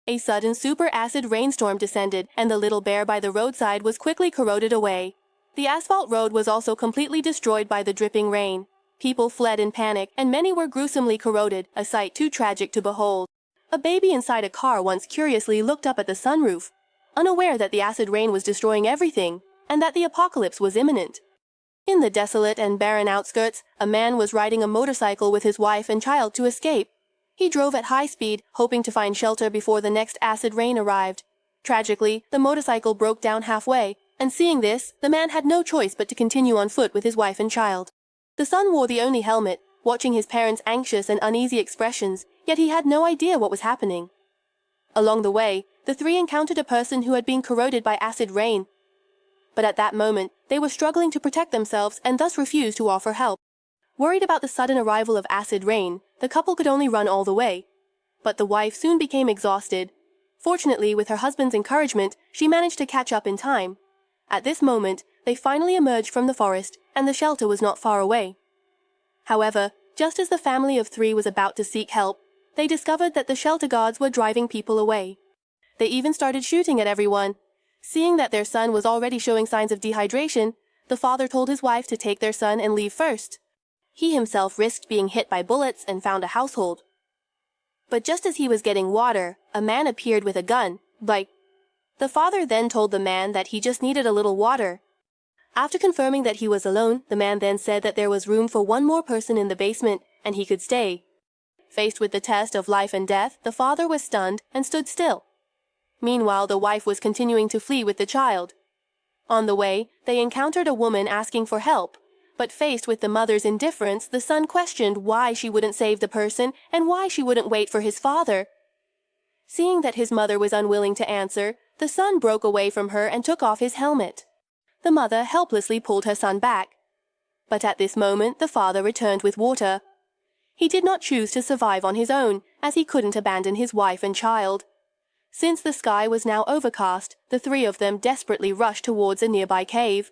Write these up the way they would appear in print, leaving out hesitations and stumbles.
A sudden super acid rainstorm descended, and the little bear by the roadside was quickly corroded away. The asphalt road was also completely destroyed by the dripping rain. People fled in panic, and many were gruesomely corroded, a sight too tragic to behold. A baby inside a car once curiously looked up at the sunroof, unaware that the acid rain was destroying everything, and that the apocalypse was imminent. In the desolate and barren outskirts, a man was riding a motorcycle with his wife and child to escape. He drove at high speed, hoping to find shelter before the next acid rain arrived. Tragically, the motorcycle broke down halfway, and seeing this, the man had no choice but to continue on foot with his wife and child. The son wore the only helmet, watching his parents' anxious and uneasy expressions, yet he had no idea what was happening. Along the way, the three encountered a person who had been corroded by acid rain. But at that moment, they were struggling to protect themselves and thus refused to offer help. Worried about the sudden arrival of acid rain, the couple could only run all the way. But the wife soon became exhausted. Fortunately, with her husband's encouragement, she managed to catch up in time. At this moment, they finally emerged from the forest, and the shelter was not far away. However, just as the family of three was about to seek help, they discovered that the shelter guards were driving people away. They even started shooting at everyone. Seeing that their son was already showing signs of dehydration, the father told his wife to take their son and leave first. He himself risked being hit by bullets and found a household. But just as he was getting water, a man appeared with a gun. The father then told the man that he just needed a little water. After confirming that he was alone, the man then said that there was room for one more person in the basement, and he could stay. Faced with the test of life and death, the father was stunned and stood still. Meanwhile, the wife was continuing to flee with the child. On the way, they encountered a woman asking for help. But faced with the mother's indifference, the son questioned why she wouldn't save the person and why she wouldn't wait for his father. Seeing that his mother was unwilling to answer, the son broke away from her and took off his helmet. The mother helplessly pulled her son back. But at this moment, the father returned with water. He did not choose to survive on his own, as he couldn't abandon his wife and child. Since the sky was now overcast, the three of them desperately rushed towards a nearby cave.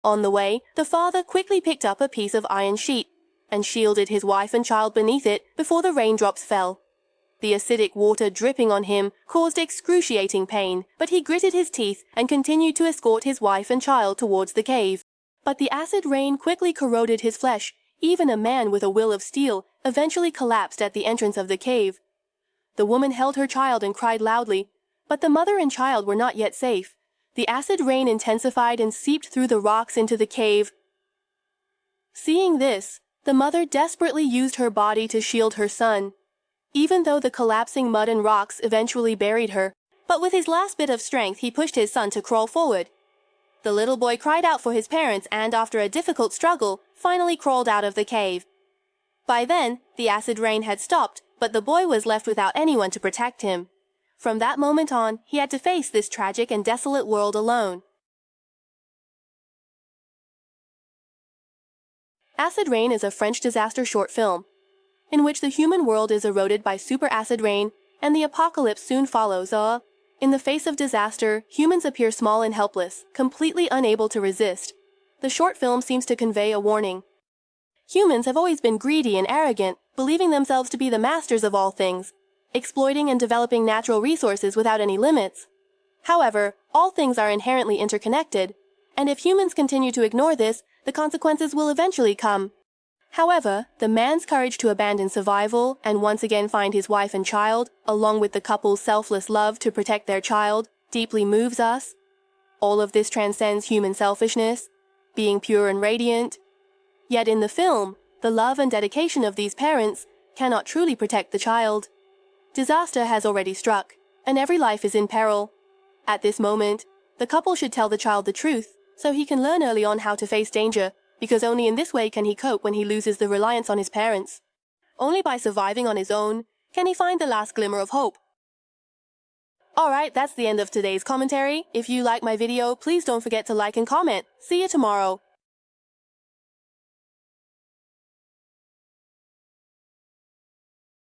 On the way, the father quickly picked up a piece of iron sheet and shielded his wife and child beneath it before the raindrops fell. The acidic water dripping on him caused excruciating pain, but he gritted his teeth and continued to escort his wife and child towards the cave. But the acid rain quickly corroded his flesh. Even a man with a will of steel eventually collapsed at the entrance of the cave. The woman held her child and cried loudly, but the mother and child were not yet safe. The acid rain intensified and seeped through the rocks into the cave. Seeing this, the mother desperately used her body to shield her son. Even though the collapsing mud and rocks eventually buried her, but with his last bit of strength he pushed his son to crawl forward. The little boy cried out for his parents and, after a difficult struggle, finally crawled out of the cave. By then, the acid rain had stopped, but the boy was left without anyone to protect him. From that moment on, he had to face this tragic and desolate world alone. Acid Rain is a French disaster short film, in which the human world is eroded by super acid rain, and the apocalypse soon follows. In the face of disaster, humans appear small and helpless, completely unable to resist. The short film seems to convey a warning. Humans have always been greedy and arrogant, believing themselves to be the masters of all things, exploiting and developing natural resources without any limits. However, all things are inherently interconnected, and if humans continue to ignore this, the consequences will eventually come. However, the man's courage to abandon survival and once again find his wife and child, along with the couple's selfless love to protect their child, deeply moves us. All of this transcends human selfishness, being pure and radiant. Yet in the film, the love and dedication of these parents cannot truly protect the child. Disaster has already struck, and every life is in peril. At this moment, the couple should tell the child the truth, so he can learn early on how to face danger, because only in this way can he cope when he loses the reliance on his parents. Only by surviving on his own can he find the last glimmer of hope. Alright, that's the end of today's commentary. If you like my video, please don't forget to like and comment. See you tomorrow.